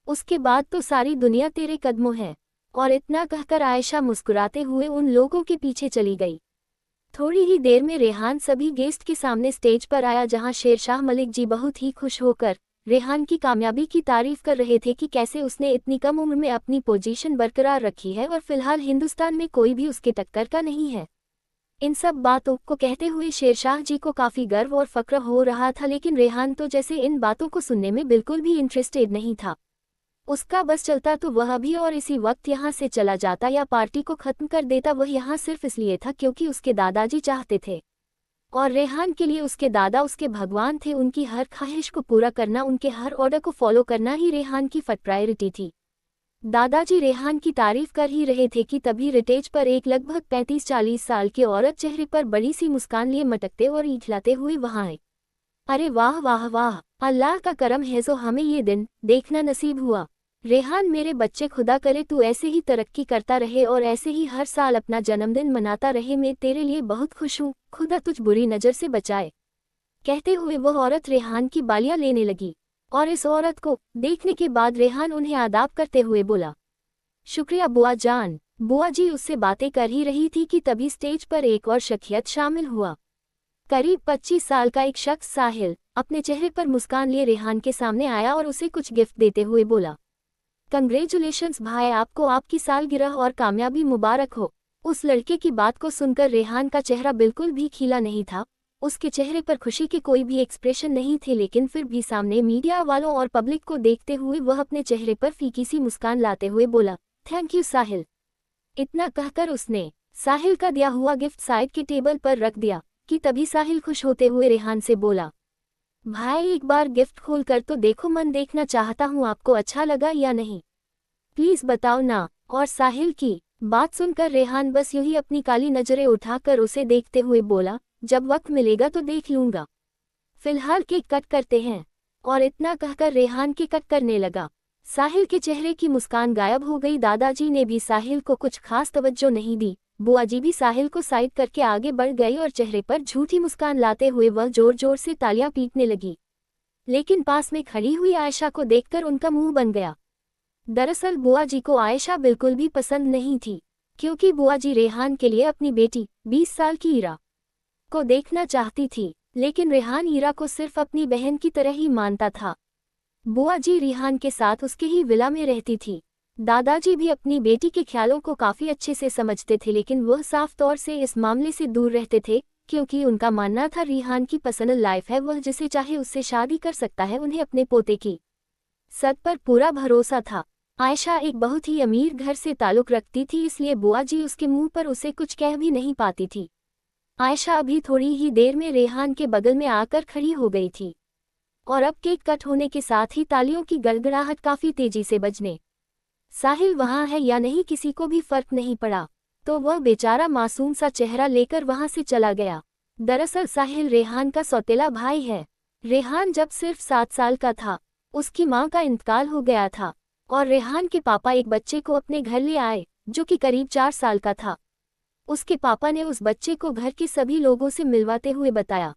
उसके बाद तो सारी दुनिया तेरे कदमों है। और इतना कहकर आयशा मुस्कुराते हुए उन लोगों के पीछे चली गई। थोड़ी ही देर में रेहान सभी गेस्ट के सामने स्टेज पर आया जहां शेरशाह मलिक जी बहुत ही खुश होकर रेहान की कामयाबी की तारीफ कर रहे थे कि कैसे उसने इतनी कम उम्र में अपनी पोजीशन बरकरार रखी है और फिलहाल हिंदुस्तान में कोई भी उसके टक्कर का नहीं है। इन सब बातों को कहते हुए शेरशाह जी को काफी गर्व और फक्र हो रहा था, लेकिन रेहान तो जैसे इन बातों को सुनने में बिल्कुल भी इंटरेस्टेड नहीं था। उसका बस चलता तो वह अभी और इसी वक्त यहाँ से चला जाता या पार्टी को खत्म कर देता। वह यहाँ सिर्फ इसलिए था क्योंकि उसके दादाजी चाहते थे और रेहान के लिए उसके दादा उसके भगवान थे। उनकी हर ख्वाहिश को पूरा करना, उनके हर ऑर्डर को फॉलो करना ही रेहान की फर्स्ट प्रायोरिटी थी। दादाजी रेहान की तारीफ कर ही रहे थे कि तभी रिटेज पर एक लगभग 35-40 साल की औरत चेहरे पर बड़ी सी मुस्कान लिए मटकते और इठलाते हुए वहां आई। अरे वाह वाह वाह, अल्लाह का करम है जो हमें ये दिन देखना नसीब हुआ। रेहान मेरे बच्चे, खुदा करे तू ऐसे ही तरक्की करता रहे और ऐसे ही हर साल अपना जन्मदिन मनाता रहे। मैं तेरे लिए बहुत खुश हूँ, खुदा तुझ बुरी नज़र से बचाए। कहते हुए वह औरत रेहान की बालियां लेने लगी और इस औरत को देखने के बाद रेहान उन्हें आदाब करते हुए बोला, शुक्रिया बुआ जान। बुआ जी उससे बातें कर ही रही थी कि तभी स्टेज पर एक और शख्सियत शामिल हुआ। करीब 25 साल का एक शख्स साहिल अपने चेहरे पर मुस्कान लिए रेहान के सामने आया और उसे कुछ गिफ्ट देते हुए बोला, कंग्रेचुलेशंस भाई, आपको आपकी सालगिरह और कामयाबी मुबारक हो। उस लड़के की बात को सुनकर रेहान का चेहरा बिल्कुल भी खिला नहीं था। उसके चेहरे पर खुशी के कोई भी एक्सप्रेशन नहीं थे, लेकिन फिर भी सामने मीडिया वालों और पब्लिक को देखते हुए वह अपने चेहरे पर फीकी सी मुस्कान लाते हुए बोला, थैंक यू साहिल। इतना कहकर उसने साहिल का दिया हुआ गिफ्ट साइड के टेबल पर रख दिया कि तभी साहिल खुश होते हुए रेहान से बोला, भाई एक बार गिफ्ट खोल कर तो देखो, मन देखना चाहता हूँ आपको अच्छा लगा या नहीं, प्लीज बताओ ना। और साहिल की बात सुनकर रेहान बस यूं ही अपनी काली नजरें उठाकर उसे देखते हुए बोला, जब वक्त मिलेगा तो देख लूंगा, फिलहाल केक कट करते हैं। और इतना कहकर रेहान केक कट करने लगा। साहिल के चेहरे की मुस्कान गायब हो गई। दादाजी ने भी साहिल को कुछ खास तवज्जो नहीं दी। बुआ जी भी साहिल को साइड करके आगे बढ़ गई और चेहरे पर झूठी मुस्कान लाते हुए वह जोर जोर से तालियां पीटने लगी। लेकिन पास में खड़ी हुई आयशा को देखकर उनका मुंह बन गया। दरअसल बुआ जी को आयशा बिल्कुल भी पसंद नहीं थी, क्योंकि बुआ जी रेहान के लिए अपनी बेटी 20 साल की ईरा को देखना चाहती थी, लेकिन रेहान ईरा को सिर्फ अपनी बहन की तरह ही मानता था। बुआ जी रेहान के साथ उसके ही विला में रहती थी। दादाजी भी अपनी बेटी के ख्यालों को काफी अच्छे से समझते थे, लेकिन वह साफ तौर से इस मामले से दूर रहते थे, क्योंकि उनका मानना था रेहान की पर्सनल लाइफ है, वह जिसे चाहे उससे शादी कर सकता है। उन्हें अपने पोते की सद पर पूरा भरोसा था। आयशा एक बहुत ही अमीर घर से ताल्लुक रखती थी, इसलिए बुआ जी उसके मुंह पर उसे कुछ कह भी नहीं पाती थी। आयशा अभी थोड़ी ही देर में रेहान के बगल में आकर खड़ी हो गई थी और अब केक कट होने के साथ ही तालियों की गड़गड़ाहट काफी तेजी से बजने। साहिल वहां है या नहीं किसी को भी फर्क नहीं पड़ा, तो वह बेचारा मासूम सा चेहरा लेकर वहां से चला गया। दरअसल साहिल रेहान का सौतेला भाई है। रेहान जब सिर्फ 7 साल का था, उसकी मां का इंतकाल हो गया था और रेहान के पापा एक बच्चे को अपने घर ले आए जो कि करीब 4 साल का था। उसके पापा ने उस बच्चे को घर के सभी लोगों से मिलवाते हुए बताया,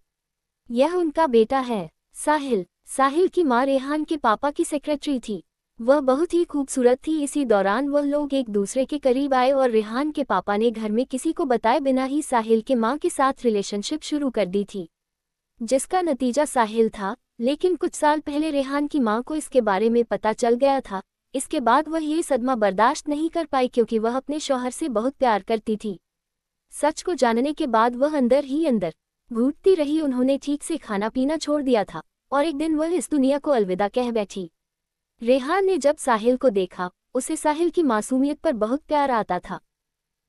यह उनका बेटा है साहिल। साहिल की मां रेहान के पापा की सेक्रेटरी थी। वह बहुत ही खूबसूरत थी। इसी दौरान वह लोग एक दूसरे के करीब आए और रेहान के पापा ने घर में किसी को बताए बिना ही साहिल के मां के साथ रिलेशनशिप शुरू कर दी थी, जिसका नतीजा साहिल था। लेकिन कुछ साल पहले रेहान की मां को इसके बारे में पता चल गया था। इसके बाद वह ये सदमा बर्दाश्त नहीं कर पाई क्योंकि वह अपने शौहर से बहुत प्यार करती थी। सच को जानने के बाद वह अंदर ही अंदर घुटती रही। उन्होंने ठीक से खाना पीना छोड़ दिया था और एक दिन वह इस दुनिया को अलविदा कह बैठी। रेहान ने जब साहिल को देखा, उसे साहिल की मासूमियत पर बहुत प्यार आता था।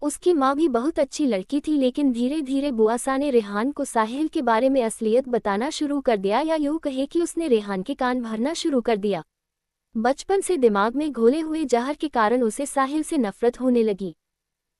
उसकी माँ भी बहुत अच्छी लड़की थी, लेकिन धीरे धीरे बुआसा ने रेहान को साहिल के बारे में असलियत बताना शुरू कर दिया, या यूँ कहे कि उसने रेहान के कान भरना शुरू कर दिया। बचपन से दिमाग में घोले हुए जहर के कारण उसे साहिल से नफरत होने लगी।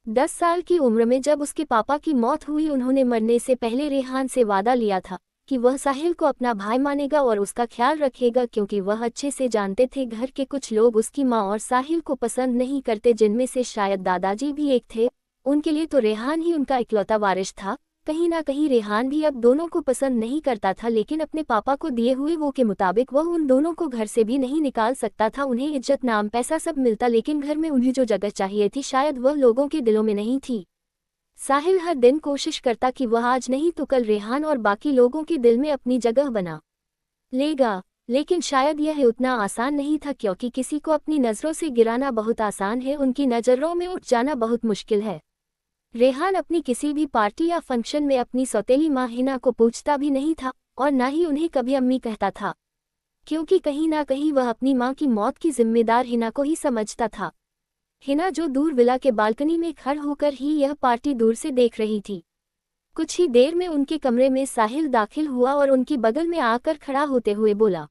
10 साल की उम्र में जब उसके पापा की मौत हुई, उन्होंने मरने से पहले रेहान से वादा लिया था कि वह साहिल को अपना भाई मानेगा और उसका ख्याल रखेगा, क्योंकि वह अच्छे से जानते थे घर के कुछ लोग उसकी मां और साहिल को पसंद नहीं करते, जिनमें से शायद दादाजी भी एक थे। उनके लिए तो रेहान ही उनका इकलौता वारिस था। कहीं ना कहीं रेहान भी अब दोनों को पसंद नहीं करता था, लेकिन अपने पापा को दिए हुए वो के मुताबिक वह उन दोनों को घर से भी नहीं निकाल सकता था। उन्हें इज्जत, नाम, पैसा सब मिलता, लेकिन घर में उन्हें जो जगह चाहिए थी शायद वह लोगों के दिलों में नहीं थी। साहिल हर दिन कोशिश करता कि वह आज नहीं तो कल रेहान और बाकी लोगों के दिल में अपनी जगह बना लेगा, लेकिन शायद यह उतना आसान नहीं था, क्योंकि किसी को अपनी नज़रों से गिराना बहुत आसान है, उनकी नज़रों में उठ जाना बहुत मुश्किल है। रेहान अपनी किसी भी पार्टी या फंक्शन में अपनी सौतेली मां हिना को पूछता भी नहीं था और ना ही उन्हें कभी अम्मी कहता था, क्योंकि कहीं ना कहीं वह अपनी मां की मौत की जिम्मेदार हिना को ही समझता था। हिना जो दूर विला के बालकनी में खड़ होकर ही यह पार्टी दूर से देख रही थी। कुछ ही देर में उनके कमरे में साहिल दाखिल हुआ और उनकी बगल में आकर खड़ा होते हुए बोला,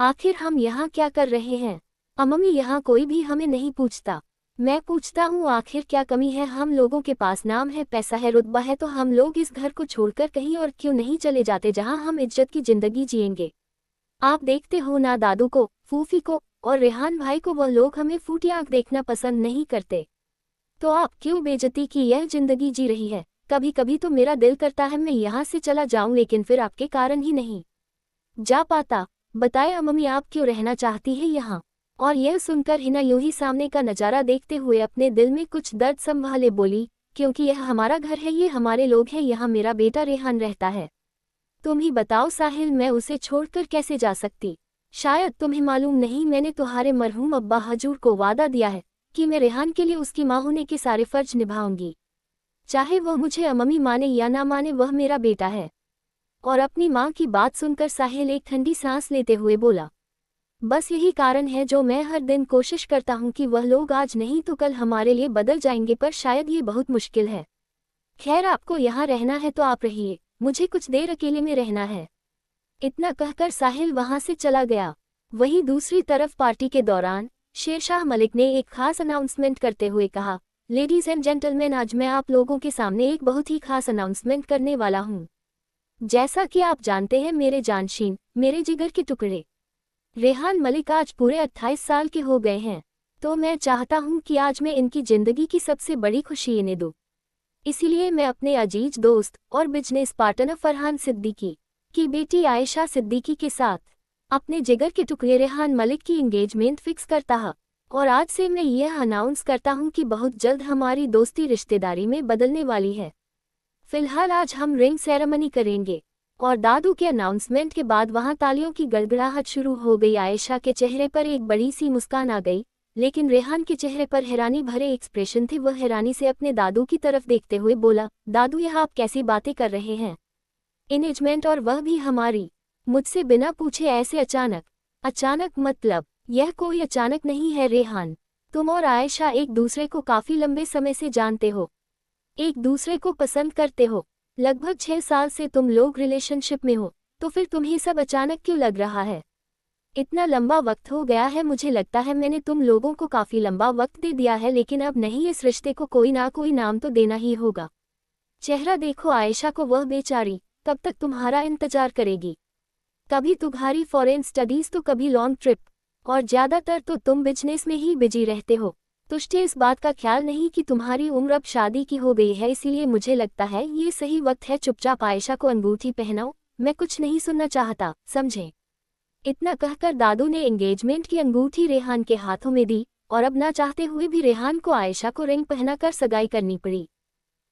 आखिर हम यहाँ क्या कर रहे हैं? अम्मी, यहाँ कोई भी हमें नहीं पूछता। मैं पूछता हूँ, आखिर क्या कमी है? हम लोगों के पास नाम है, पैसा है, रुतबा है, तो हम लोग इस घर को छोड़कर कहीं और क्यों नहीं चले जाते जहाँ हम इज्जत की जिंदगी जिएंगे? आप देखते हो ना दादू को, फूफी को और रेहान भाई को, वह लोग हमें फूटी आंख देखना पसंद नहीं करते। तो आप क्यों बेइज्जती की यह जिंदगी जी रही है? कभी कभी तो मेरा दिल करता है मैं यहाँ से चला जाऊं, लेकिन फिर आपके कारण ही नहीं जा पाता। बताए अम्मी, आप क्यों रहना चाहती है यहाँ? और यह सुनकर हिना यूं ही सामने का नज़ारा देखते हुए अपने दिल में कुछ दर्द संभाले बोली, क्योंकि यह हमारा घर है, ये हमारे लोग हैं, यहाँ मेरा बेटा रेहान रहता है। तुम ही बताओ साहिल, मैं उसे छोड़कर कैसे जा सकती? शायद तुम्हें मालूम नहीं, मैंने तुम्हारे मरहूम अब्बा हजूर को वादा दिया है कि मैं रेहान के लिए उसकी माँ होने के सारे फर्ज निभाऊंगी। चाहे वह मुझे अम्मी माने या ना माने, वह मेरा बेटा है। और अपनी माँ की बात सुनकर साहिल एक ठंडी सांस लेते हुए बोला, बस यही कारण है जो मैं हर दिन कोशिश करता हूँ कि वह लोग आज नहीं तो कल हमारे लिए बदल जाएंगे, पर शायद ये बहुत मुश्किल है। खैर, आपको यहाँ रहना है तो आप रहिए, मुझे कुछ देर अकेले में रहना है। इतना कहकर साहिल वहां से चला गया। वहीं दूसरी तरफ पार्टी के दौरान शेरशाह मलिक ने एक खास अनाउंसमेंट करते हुए कहा, लेडीज एंड जेंटलमैन, आज मैं आप लोगों के सामने एक बहुत ही खास अनाउंसमेंट करने वाला हूँ। जैसा कि आप जानते हैं, मेरे जानशीन, मेरे जिगर के टुकड़े रेहान मलिक आज पूरे 28 साल के हो गए हैं। तो मैं चाहता हूँ कि आज मैं इनकी जिंदगी की सबसे बड़ी खुशी इन्हें दूँ। इसीलिए मैं अपने अजीज दोस्त और बिजनेस पार्टनर फरहान सिद्दीकी की बेटी आयशा सिद्दीकी के साथ अपने जिगर के टुकड़े रेहान मलिक की एंगेजमेंट फिक्स करता है। और आज से मैं यह अनाउंस करता हूँ कि बहुत जल्द हमारी दोस्ती रिश्तेदारी में बदलने वाली है। फिलहाल आज हम रिंग सेरेमनी करेंगे। और दादू के अनाउंसमेंट के बाद वहां तालियों की गड़गड़ाहट शुरू हो गई। आयशा के चेहरे पर एक बड़ी सी मुस्कान आ गई, लेकिन रेहान के चेहरे पर हैरानी भरे एक्सप्रेशन थे। वह हैरानी से अपने दादू की तरफ देखते हुए बोला, दादू, यह आप कैसी बातें कर रहे हैं? एंगेजमेंट, और वह भी हमारी, मुझसे बिना पूछे ऐसे अचानक? अचानक मतलब? यह कोई अचानक नहीं है रेहान। तुम और आयशा एक दूसरे को काफी लंबे समय से जानते हो, एक दूसरे को पसंद करते हो। लगभग 6 साल से तुम लोग रिलेशनशिप में हो, तो फिर तुम्हें सब अचानक क्यों लग रहा है? इतना लंबा वक्त हो गया है, मुझे लगता है मैंने तुम लोगों को काफी लंबा वक्त दे दिया है, लेकिन अब नहीं, इस रिश्ते को कोई ना कोई नाम तो देना ही होगा। चेहरा देखो आयशा को, वह बेचारी कब तक तुम्हारा इंतजार करेगी। कभी तुम्हारी फॉरेन स्टडीज तो कभी लॉन्ग ट्रिप, और ज्यादातर तो तुम बिजनेस में ही बिजी रहते हो। तुझे इस बात का ख्याल नहीं कि तुम्हारी उम्र अब शादी की हो गई है, इसीलिए मुझे लगता है ये सही वक्त है चुपचाप आयशा को अंगूठी पहनाओ। मैं कुछ नहीं सुनना चाहता, समझे। इतना कहकर दादू ने एंगेजमेंट की अंगूठी रेहान के हाथों में दी, और अब ना चाहते हुए भी रेहान को आयशा को रिंग पहनाकर सगाई करनी पड़ी।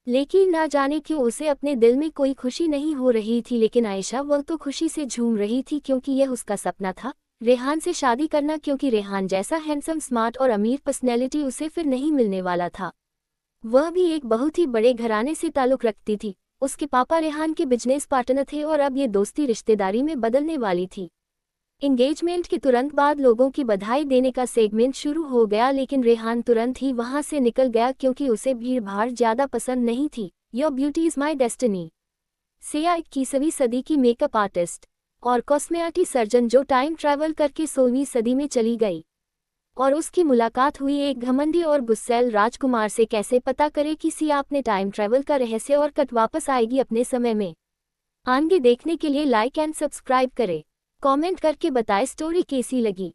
लेकिन ना जाने क्यों उसे अपने दिल में कोई खुशी नहीं हो रही थी, लेकिन आयशा वह तो खुशी से झूम रही थी क्योंकि यह उसका सपना था रेहान से शादी करना, क्योंकि रेहान जैसा हैंडसम, स्मार्ट और अमीर पर्सनैलिटी उसे फिर नहीं मिलने वाला था। वह भी एक बहुत ही बड़े घराने से ताल्लुक रखती थी। उसके पापा रेहान के बिजनेस पार्टनर थे और अब ये दोस्ती रिश्तेदारी में बदलने वाली थी। एंगेजमेंट के तुरंत बाद लोगों की बधाई देने का सेगमेंट शुरू हो गया, लेकिन रेहान तुरंत ही वहां से निकल गया क्योंकि उसे भीड़-भाड़ ज्यादा पसंद नहीं थी। Your beauty is my destiny. Siya 21वीं सदी की मेकअप आर्टिस्ट और कॉस्मेटिक सर्जन जो टाइम ट्रैवल करके 16वीं सदी में चली गई, और उसकी मुलाकात हुई एक घमंडी और गुस्सैल राजकुमार से। कैसे पता करे कि सिया अपने टाइम ट्रैवल का रहस्य और कट वापस आएगी अपने समय में? आगे देखने के लिए लाइक एंड सब्सक्राइब करें। कमेंट करके बताएं स्टोरी कैसी लगी।